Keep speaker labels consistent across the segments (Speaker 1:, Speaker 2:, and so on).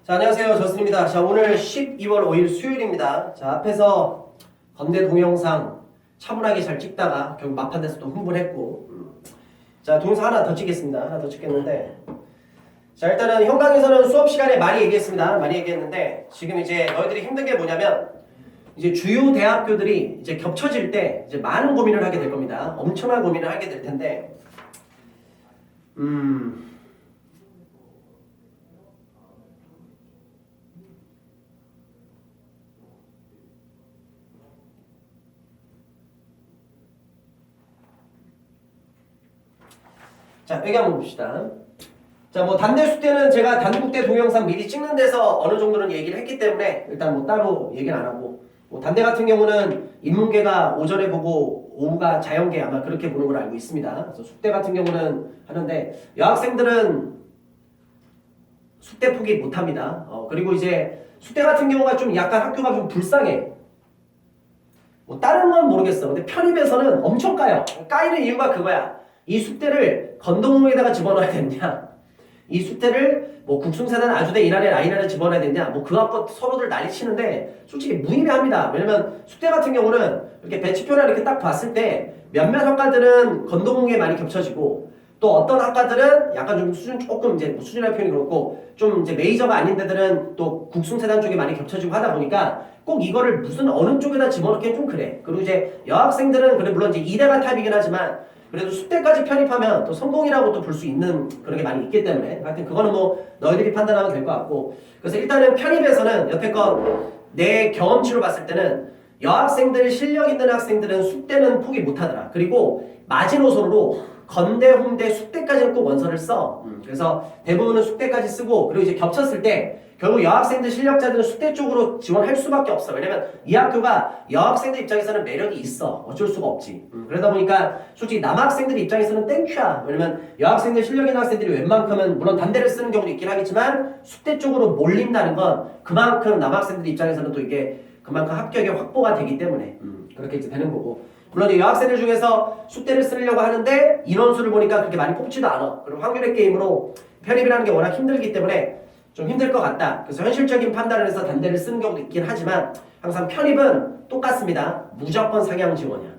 Speaker 1: 자, 안녕하세요. 저스입니다. 자, 오늘 12월 5일 수요일입니다. 자, 앞에서 건대 동영상 차분하게 잘 찍다가 결국 막판에서 또 흥분했고, 자, 동영상 하나 더 찍겠습니다. 하나 더 찍겠는데, 자, 일단은 현 강에서는 수업 시간에 많이 얘기했습니다. 많이 얘기했는데, 지금 이제 너희들이 힘든 게 뭐냐면, 이제 주요 대학교들이 이제 겹쳐질 때 이제 많은 고민을 하게 될 겁니다. 엄청난 고민을 하게 될 텐데, 자, 여기 한번 봅시다. 자, 뭐 단대수 때는 제가 단국대 동영상 미리 찍는 데서 어느 정도는 얘기를 했기 때문에 일단 뭐 따로 얘기는 안 하고, 뭐 단대 같은 경우는 인문계가 오전에 보고 오후가 자연계 아마 그렇게 보는 걸 알고 있습니다. 그래서 숙대 같은 경우는 하는데 여학생들은 숙대 포기 못 합니다. 그리고 이제 숙대 같은 경우가 좀 약간 학교가 좀 불쌍해. 뭐 다른 건 모르겠어. 근데 편입에서는 엄청 까요. 까이는 이유가 그거야. 이 숙대를 건동에다가 집어넣어야 되냐, 이 숙대를 뭐 국sun세단 아주대 이란에 라인안에 집어넣어야 되냐, 뭐 그 갖고 서로들 난리 치는데 솔직히 무의미합니다. 왜냐면 숙대 같은 경우는 이렇게 배치표를 이렇게 딱 봤을 때 몇몇 학과들은 건동에 많이 겹쳐지고, 또 어떤 학과들은 약간 좀 수준 조금 이제 뭐 수준의 표현이 그렇고 좀 이제 메이저가 아닌 데들은 또 국sun세단 쪽에 많이 겹쳐지고 하다 보니까 꼭 이거를 무슨 어느 쪽에다 집어넣기는 좀 그래. 그리고 이제 여학생들은 그래 물론 이제 이대가 탑이긴 하지만 그래도 숙대까지 편입하면 또 성공이라고 또 볼 수 있는 그런 게 많이 있기 때문에 하여튼 그거는 뭐 너희들이 판단하면 될 것 같고, 그래서 일단은 편입에서는 여태껏 내 경험치로 봤을 때는 여학생들 실력 있는 학생들은 숙대는 포기 못하더라. 그리고 마지노선으로 건대, 홍대, 숙대까지는 꼭 원서를 써. 그래서 대부분은 숙대까지 쓰고, 그리고 이제 겹쳤을 때 결국 여학생들 실력자들은 숙대 쪽으로 지원할 수밖에 없어. 왜냐면 이 학교가 여학생들 입장에서는 매력이 있어. 어쩔 수가 없지. 그러다 보니까 솔직히 남학생들 입장에서는 땡큐야. 왜냐면 여학생들 실력 있는 학생들이 웬만큼은 물론 단대를 쓰는 경우도 있긴 하겠지만 숙대 쪽으로 몰린다는 건 그만큼 남학생들 입장에서는 또 이게 그만큼 합격이 확보가 되기 때문에 그렇게 이제 되는 거고, 물론 이 여학생들 중에서 숙대를 쓰려고 하는데 인원수를 보니까 그렇게 많이 뽑지도 않아. 그리고 확률의 게임으로 편입이라는 게 워낙 힘들기 때문에 좀 힘들 것 같다. 그래서 현실적인 판단을 해서 단대를 쓰는 경우도 있긴 하지만 항상 편입은 똑같습니다. 무조건 상향 지원이야.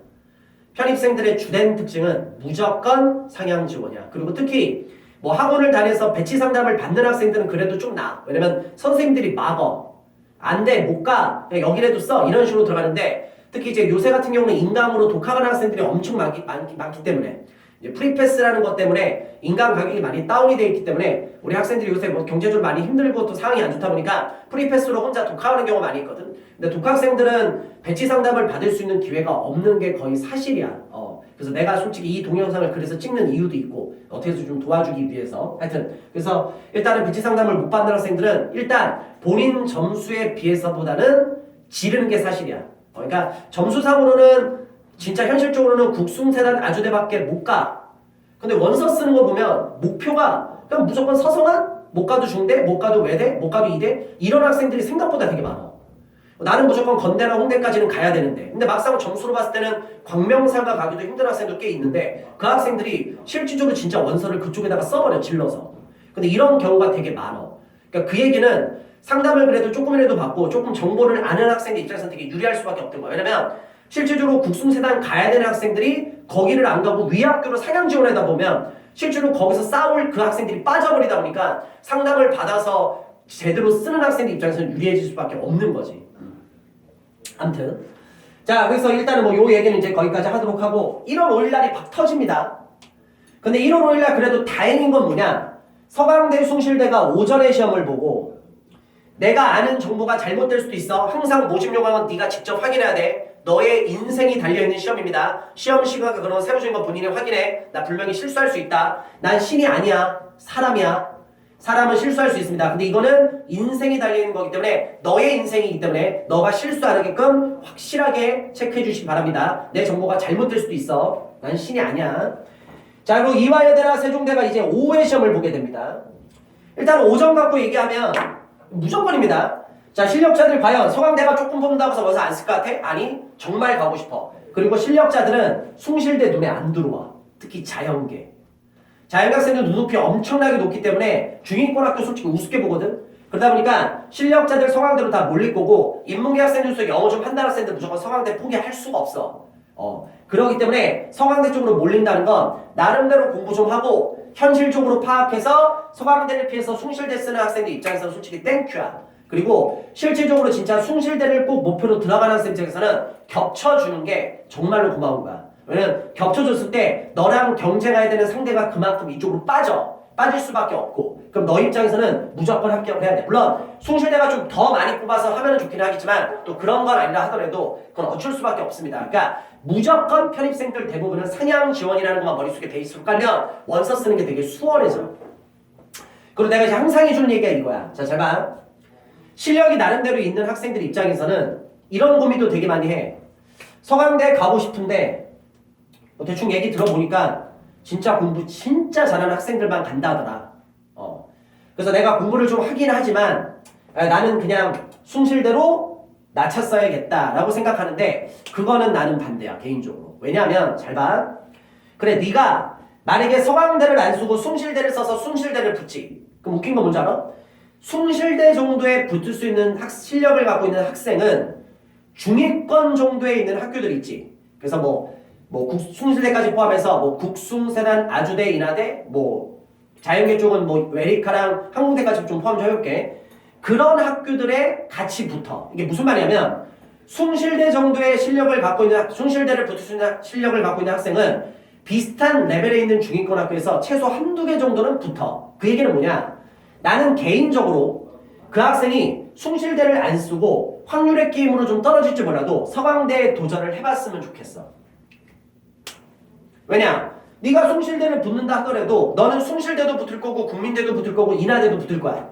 Speaker 1: 편입생들의 주된 특징은 무조건 상향 지원이야. 그리고 특히 뭐 학원을 다녀서 배치 상담을 받는 학생들은 그래도 좀 나아. 왜냐면 선생님들이 막어. 안 돼, 못 가. 그냥 여기라도 써. 이런 식으로 들어가는데, 특히 이제 요새 같은 경우는 인강으로 독학하는 학생들이 엄청 많기 때문에, 이제 프리패스라는 것 때문에 인강 가격이 많이 다운이 되어 있기 때문에 우리 학생들이 요새 뭐 경제적으로 많이 힘들고 또 상황이 안 좋다 보니까 프리패스로 혼자 독학하는 경우가 많이 있거든. 근데 독학생들은 배치 상담을 받을 수 있는 기회가 없는 게 거의 사실이야. 그래서 내가 솔직히 이 동영상을 그래서 찍는 이유도 있고, 어떻게 해서 좀 도와주기 위해서. 하여튼 그래서 일단은 배치 상담을 못 받는 학생들은 일단 본인 점수에 비해서보다는 지르는 게 사실이야. 그러니까 점수상으로는 진짜 현실적으로는 국sun세단 아주대밖에 못 가. 근데 원서 쓰는 거 보면 목표가 그냥 무조건 서성한, 못 가도 중대, 못 가도 외대, 못 가도 이대, 이런 학생들이 생각보다 되게 많아. 나는 무조건 건대나 홍대까지는 가야 되는데, 근데 막상 점수로 봤을 때는 광명사가 가기도 힘든 학생도 꽤 있는데 그 학생들이 실질적으로 진짜 원서를 그쪽에다가 써버려, 질러서. 근데 이런 경우가 되게 많아. 그러니까 그 얘기는 상담을 그래도 조금이라도 받고 조금 정보를 아는 학생들 입장에서는 되게 유리할 수밖에 없던 거야. 왜냐면 실질적으로 국sun세단 가야 되는 학생들이 거기를 안 가고 위 학교로 상향 지원하다 보면 실제로 거기서 싸울 그 학생들이 빠져버리다 보니까 상담을 받아서 제대로 쓰는 학생들 입장에서는 유리해질 수밖에 없는 거지. 아무튼 자, 그래서 일단은 뭐 요 얘기는 이제 거기까지 하도록 하고, 1월 5일 날이 박 터집니다. 근데 1월 5일 날 그래도 다행인 건 뭐냐, 서강대, 숭실대가 오전에 시험을 보고, 내가 아는 정보가 잘못될 수도 있어. 항상 모집 요강은 네가 직접 확인해야 돼. 너의 인생이 달려있는 시험입니다. 시험 시간과 그런 세부적인 거 본인이 확인해. 나 분명히 실수할 수 있다. 난 신이 아니야. 사람이야. 사람은 실수할 수 있습니다. 근데 이거는 인생이 달려있는 거기 때문에, 너의 인생이기 때문에 너가 실수 안 하게끔 확실하게 체크해 주시기 바랍니다. 내 정보가 잘못될 수도 있어. 난 신이 아니야. 자, 그리고 이화여대나 세종대가 이제 오후에 시험을 보게 됩니다. 일단 오전 갖고 얘기하면 무조건입니다. 자, 실력자들 과연 서강대가 조금 뽑는다고 해서 원서 안 쓸 것 같아? 아니, 정말 가고 싶어. 그리고 실력자들은 숭실대 눈에 안 들어와. 특히 자연계. 자연학생들 눈높이 엄청나게 높기 때문에 중위권 학교 솔직히 우습게 보거든. 그러다 보니까 실력자들 서강대로 다 몰릴 거고 인문계 학생들 중에서 영어 좀 한다는 학생들 무조건 서강대 포기할 수가 없어. 그러기 때문에 서강대 쪽으로 몰린다는 건 나름대로 공부 좀 하고 현실적으로 파악해서 서강대를 피해서 숭실대 쓰는 학생들 입장에서는 솔직히 땡큐야. 그리고 실질적으로 진짜 숭실대를 꼭 목표로 들어가는 학생 입장에서는 겹쳐주는 게 정말로 고마운 거야. 왜냐면 겹쳐줬을 때 너랑 경쟁해야 되는 상대가 그만큼 이쪽으로 빠질 수밖에 없고 그럼 너 입장에서는 무조건 합격을 해야 돼. 물론 숭실대가 좀 더 많이 뽑아서 하면은 좋긴 하겠지만 또 그런 건 아니라 하더라도 그건 어쩔 수밖에 없습니다. 그러니까 무조건 편입생들 대부분은 상향 지원이라는 것만 머릿속에 베이스로 깔면 원서 쓰는 게 되게 수월해져. 그리고 내가 이제 항상 해주는 얘기가 이거야. 자, 잘 봐. 실력이 나름대로 있는 학생들 입장에서는 이런 고민도 되게 많이 해. 서강대 가고 싶은데 대충 얘기 들어보니까 진짜 공부 진짜 잘하는 학생들만 간다 하더라. 그래서 내가 공부를 좀 하긴 하지만 나는 그냥 숭실대로 낮췄어야겠다라고 생각하는데 그거는 나는 반대야 개인적으로. 왜냐하면 잘 봐. 그래 네가 만약에 서강대를 안 쓰고 숭실대를 써서 숭실대를 붙지. 그럼 웃긴 거 뭔지 알아? 숭실대 정도에 붙을 수 있는 실력을 갖고 있는 학생은 중위권 정도에 있는 학교들이 있지. 그래서 숭실대까지 포함해서 국숭세단, 아주대, 인하대, 자연계 쪽은 외리카랑 항공대까지 좀 포함 좀 해볼게. 그런 학교들에 같이 붙어. 이게 무슨 말이냐면 숭실대 정도의 실력을 갖고 있는 숭실대를 붙을 수 있는 실력을 갖고 있는 학생은 비슷한 레벨에 있는 중위권 학교에서 최소 한두 개 정도는 붙어. 그 얘기는 뭐냐? 나는 개인적으로 그 학생이 숭실대를 안 쓰고 확률의 게임으로 좀 떨어질지 몰라도 서강대에 도전을 해봤으면 좋겠어. 왜냐? 네가 숭실대를 붙는다 하더라도 너는 숭실대도 붙을 거고 국민대도 붙을 거고 인하대도 붙을 거야.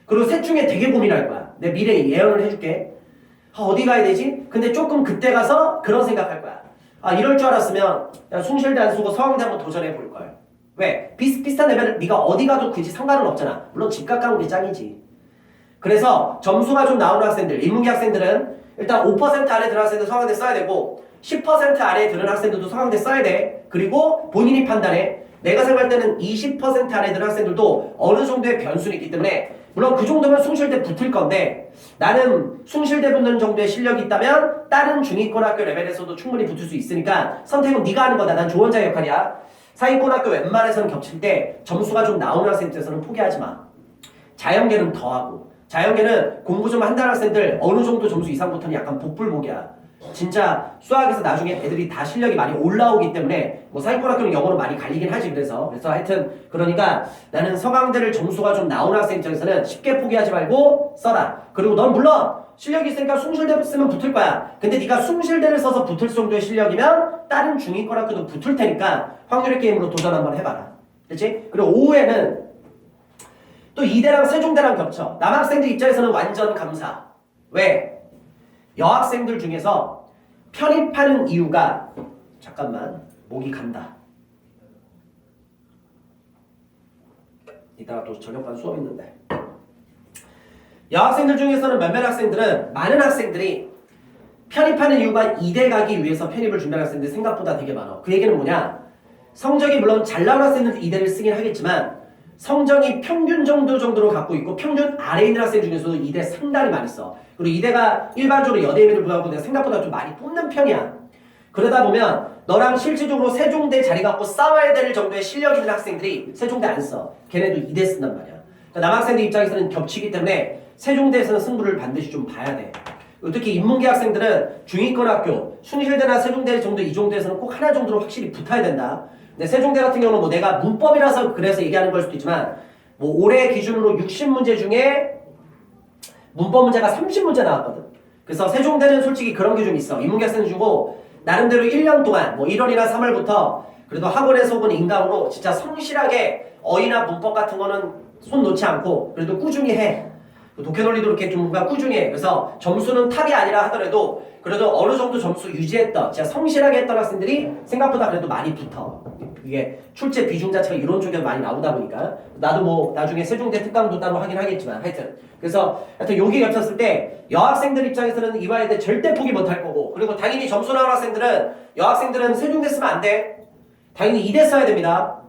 Speaker 1: 그리고 셋 중에 되게 고민할 거야. 내 미래 예언을 해줄게. 어디 가야 되지? 근데 조금 그때 가서 그런 생각할 거야. 이럴 줄 알았으면 숭실대 안 쓰고 서강대 한번 도전해 볼 걸. 왜? 비슷비슷한 레벨을 네가 어디 가도 굳이 상관은 없잖아. 물론 집 가까운 게 짱이지. 그래서 점수가 좀 나오는 학생들, 인문계 학생들은 일단 5% 안에 드는 학생들 서강대 써야 되고 10% 아래에 드는 학생들도 서강대 써야 돼. 그리고 본인이 판단해. 내가 생각할 때는 20% 안에 드는 학생들도 어느 정도의 변수는 있기 때문에 물론 그 정도면 숭실대 붙을 건데 나는 숭실대 붙는 정도의 실력이 있다면 다른 중위권 학교 레벨에서도 충분히 붙을 수 있으니까 선택은 네가 하는 거다. 난 조언자의 역할이야. 상위권 학교 웬만해서는 겹칠 때 점수가 좀 나오는 학생들에서는 포기하지 마. 자연계는 더하고 자연계는 공부 좀 한다는 학생들 어느 정도 점수 이상부터는 약간 복불복이야. 진짜 수학에서 나중에 애들이 다 실력이 많이 올라오기 때문에 상위권 학교는 영어로 많이 갈리긴 하지. 그래서 하여튼 그러니까 나는 서강대를 점수가 좀 나오는 학생 입장에서는 쉽게 포기하지 말고 써라. 그리고 넌 물론 실력이 있으니까 숭실대 쓰면 붙을 거야. 근데 네가 숭실대를 써서 붙을 정도의 실력이면 다른 중위권 학교도 붙을 테니까 확률의 게임으로 도전 한번 해봐라. 그렇지? 그리고 오후에는 또 이대랑 세종대랑 겹쳐. 남학생들 입장에서는 완전 감사. 왜? 여학생들 중에서 편입하는 이유가 잠깐만 목이 간다. 이따가 또 저녁반 수업 있는데 여학생들 중에서는 몇몇 학생들은 많은 학생들이 편입하는 이유가 이대 가기 위해서 편입을 준비하는 학생들이 생각보다 되게 많아. 그 얘기는 뭐냐? 성적이 물론 잘 나온 학생들은 이대를 쓰긴 하겠지만 성적이 평균 정도로 갖고 있고 평균 아래에 있는 학생 중에서도 이대 상당히 많이 써. 그리고 이대가 일반적으로 여대임에도 불구하고 내가 생각보다 좀 많이 뽑는 편이야. 그러다 보면 너랑 실질적으로 세종대 자리 갖고 싸워야 될 정도의 실력 있는 학생들이 세종대 안 써. 걔네도 이대 쓴단 말이야. 그러니까 남학생들 입장에서는 겹치기 때문에 세종대에서는 승부를 반드시 좀 봐야 돼. 특히 인문계 학생들은 중위권 학교, 숭실대나 세종대 정도 이 정도에서는 꼭 하나 정도로 확실히 붙어야 된다. 근데 세종대 같은 경우는 내가 문법이라서 그래서 얘기하는 걸 수도 있지만 올해 기준으로 60문제 중에 문법 문제가 30문제 나왔거든. 그래서 세종대는 솔직히 그런 게 좀 있어. 인문계 학생 주고 나름대로 1년 동안 1월이나 3월부터 그래도 학원에서 본 인강으로 진짜 성실하게 어휘나 문법 같은 거는 손 놓지 않고 그래도 꾸준히 해. 독해논리도 이렇게 좀 꾸준히 해. 그래서 점수는 탑이 아니라 하더라도 그래도 어느 정도 점수 유지했던 진짜 성실하게 했던 학생들이 생각보다 그래도 많이 붙어. 이게 출제 비중 자체가 이런 쪽에 많이 나오다 보니까 나도 나중에 세종대 특강도 따로 하긴 하겠지만 하여튼 여기 겹쳤을 때 여학생들 입장에서는 이화여대 절대 포기 못할 거고 그리고 당연히 점수 나온 학생들은 여학생들은 세종대 쓰면 안 돼. 당연히 이대 써야 됩니다.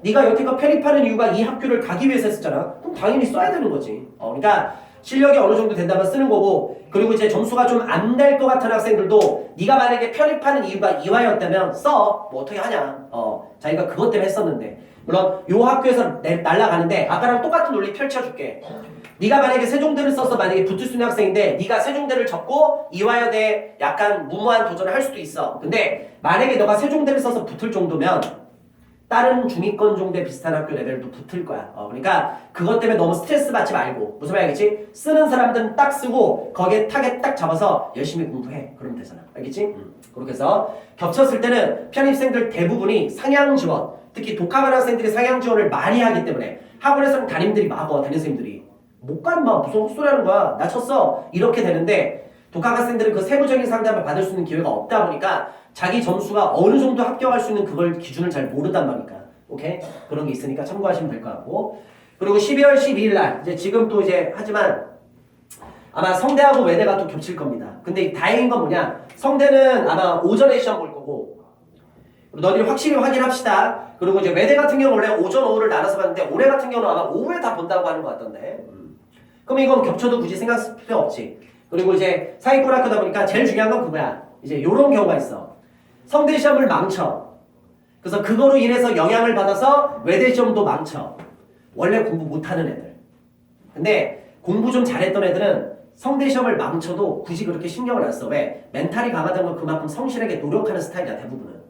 Speaker 1: 네가 여태껏 편입하는 이유가 이 학교를 가기 위해서 했었잖아. 그럼 당연히 써야 되는 거지. 그러니까 실력이 어느 정도 된다면 쓰는 거고, 그리고 이제 점수가 좀 안 될 것 같은 학생들도 네가 만약에 편입하는 이유가 이화였다면 써. 뭐 어떻게 하냐. 자기가 그것 때문에 했었는데. 물론 요 학교에서 날라가는데 아까랑 똑같은 논리 펼쳐줄게. 네가 만약에 세종대를 써서 만약에 붙을 수 있는 학생인데 네가 세종대를 접고 이화여대에 약간 무모한 도전을 할 수도 있어. 근데 만약에 너가 세종대를 써서 붙을 정도면 다른 중위권 정도의 비슷한 학교 레벨도 붙을 거야. 그러니까 그것 때문에 너무 스트레스 받지 말고. 무슨 말이겠지? 쓰는 사람들은 딱 쓰고 거기에 타겟 딱 잡아서 열심히 공부해. 그러면 되잖아. 알겠지? 그렇게 해서 겹쳤을 때는 편입생들 대부분이 상향 지원, 특히 독학한 학생들이 상향 지원을 많이 하기 때문에 학원에서는 담임들이 담임 선생님들이 못 가 임마 무슨 헛소리 하는 거야 나 쳤어 이렇게 되는데, 독학 학생들은 그 세부적인 상담을 받을 수 있는 기회가 없다 보니까 자기 점수가 어느 정도 합격할 수 있는 그걸 기준을 잘 모른단 말이니까. 오케이? 그런 게 있으니까 참고하시면 될 것 같고. 그리고 12월 12일 날 이제 지금 또 이제 하지만 아마 성대하고 외대가 또 겹칠 겁니다. 근데 다행인 건 뭐냐, 성대는 아마 오전에 시험 볼 거고 너희들이 확실히 확인합시다. 그리고 이제 외대 같은 경우는 원래 오전 오후를 나눠서 봤는데 올해 같은 경우는 아마 오후에 다 본다고 하는 것 같던데. 그럼 이건 겹쳐도 굳이 생각 필요 없지. 그리고 이제 사기꾼 학교다 보니까 제일 중요한 건 그거야. 이제 요런 경우가 있어. 성대 시험을 망쳐. 그래서 그거로 인해서 영향을 받아서 외대 시험도 망쳐. 원래 공부 못하는 애들. 근데 공부 좀 잘했던 애들은 성대 시험을 망쳐도 굳이 그렇게 신경을 안 써. 왜? 멘탈이 강하다는 건 그만큼 성실하게 노력하는 스타일이야, 대부분은.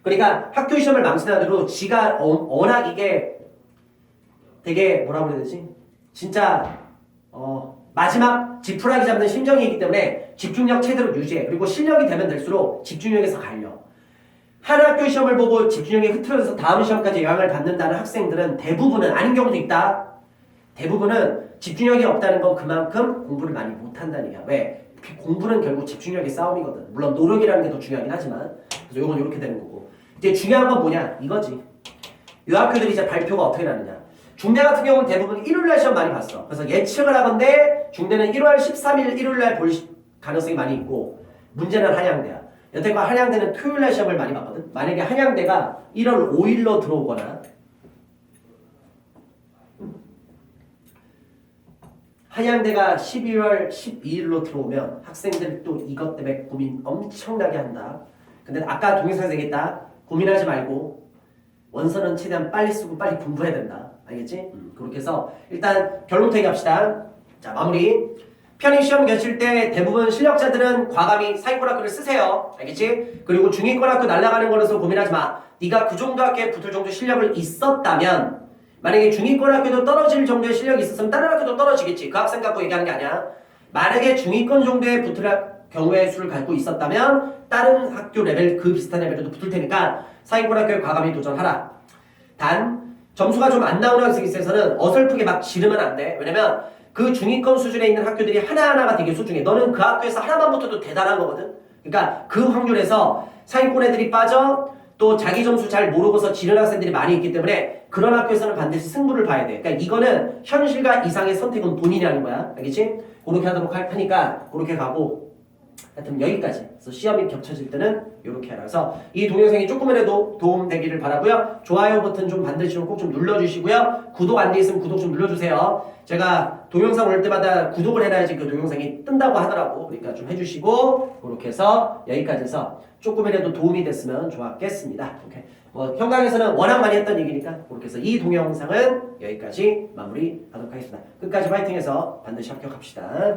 Speaker 1: 그러니까 학교 시험을 망치는 애들도 지가 워낙 이게 되게 뭐라고 그래야 되지? 진짜 마지막 지푸라기 잡는 심정이기 때문에 집중력 최대로 유지해. 그리고 실력이 되면 될수록 집중력에서 갈려. 한 학교 시험을 보고 집중력이 흐트러져서 다음 시험까지 영향을 받는다는 학생들은 대부분은, 아닌 경우도 있다. 대부분은 집중력이 없다는 건 그만큼 공부를 많이 못한다는 얘기야. 왜? 공부는 결국 집중력의 싸움이거든. 물론 노력이라는 게 더 중요하긴 하지만. 그래서 이건 이렇게 되는 거고. 이제 중요한 건 뭐냐? 이거지. 이 학교들이 이제 발표가 어떻게 나느냐. 중대 같은 경우는 대부분 일요일날 시험 많이 봤어. 그래서 예측을 하건데 중대는 1월 13일 일요일날 볼 가능성이 많이 있고, 문제는 한양대야. 여태껏 한양대는 토요일날 시험을 많이 봤거든. 만약에 한양대가 1월 5일로 들어오거나 한양대가 12월 12일로 들어오면 학생들이 또 이것 때문에 고민 엄청나게 한다. 근데 아까 동영상에서 얘기했다. 고민하지 말고 원서는 최대한 빨리 쓰고 빨리 공부해야 된다. 알겠지? 그렇게 해서 일단 결론부터 얘기합시다. 자, 마무리. 편입시험 겹칠 때 대부분 실력자들은 과감히 사기꾼 학교를 쓰세요. 알겠지? 그리고 중위권 학교 날아가는 거라서 고민하지 마. 네가 그 정도 학교에 붙을 정도 실력을 있었다면, 만약에 중위권 학교도 떨어질 정도의 실력이 있었으면 다른 학교도 떨어지겠지. 그 학생 갖고 얘기하는 게 아니야. 만약에 중위권 정도의 붙을 경우의 수를 갖고 있었다면 다른 학교 레벨, 그 비슷한 레벨도 붙을 테니까 사기꾼 학교에 과감히 도전하라. 단 점수가 좀 안 나오는 학생에 있어서는 어설프게 막 지르면 안 돼. 왜냐면 그 중위권 수준에 있는 학교들이 하나하나가 되게 소중해. 너는 그 학교에서 하나만 붙어도 대단한 거거든. 그러니까 그 확률에서 사기꾼 애들이 빠져 또 자기 점수 잘 모르고서 지르는 학생들이 많이 있기 때문에 그런 학교에서는 반드시 승부를 봐야 돼. 그러니까 이거는 현실과 이상의 선택은 본인이 하는 거야. 알겠지? 그렇게 하도록 할 테니까 그렇게 가고, 하여튼 여기까지. 그래서 시험이 겹쳐질 때는 이렇게 하라. 그래서 이 동영상이 조금이라도 도움되기를 바라고요. 좋아요 버튼 좀 반드시 꼭 좀 눌러주시고요. 구독 안 돼 있으면 구독 좀 눌러주세요. 제가 동영상 올 때마다 구독을 해놔야지 그 동영상이 뜬다고 하더라고. 그러니까 좀 해주시고, 그렇게 해서 여기까지 해서 조금이라도 도움이 됐으면 좋았겠습니다. 오케이. 현강에서는 워낙 많이 했던 얘기니까 그렇게 해서 이 동영상은 여기까지 마무리하도록 하겠습니다. 끝까지 파이팅해서 반드시 합격합시다.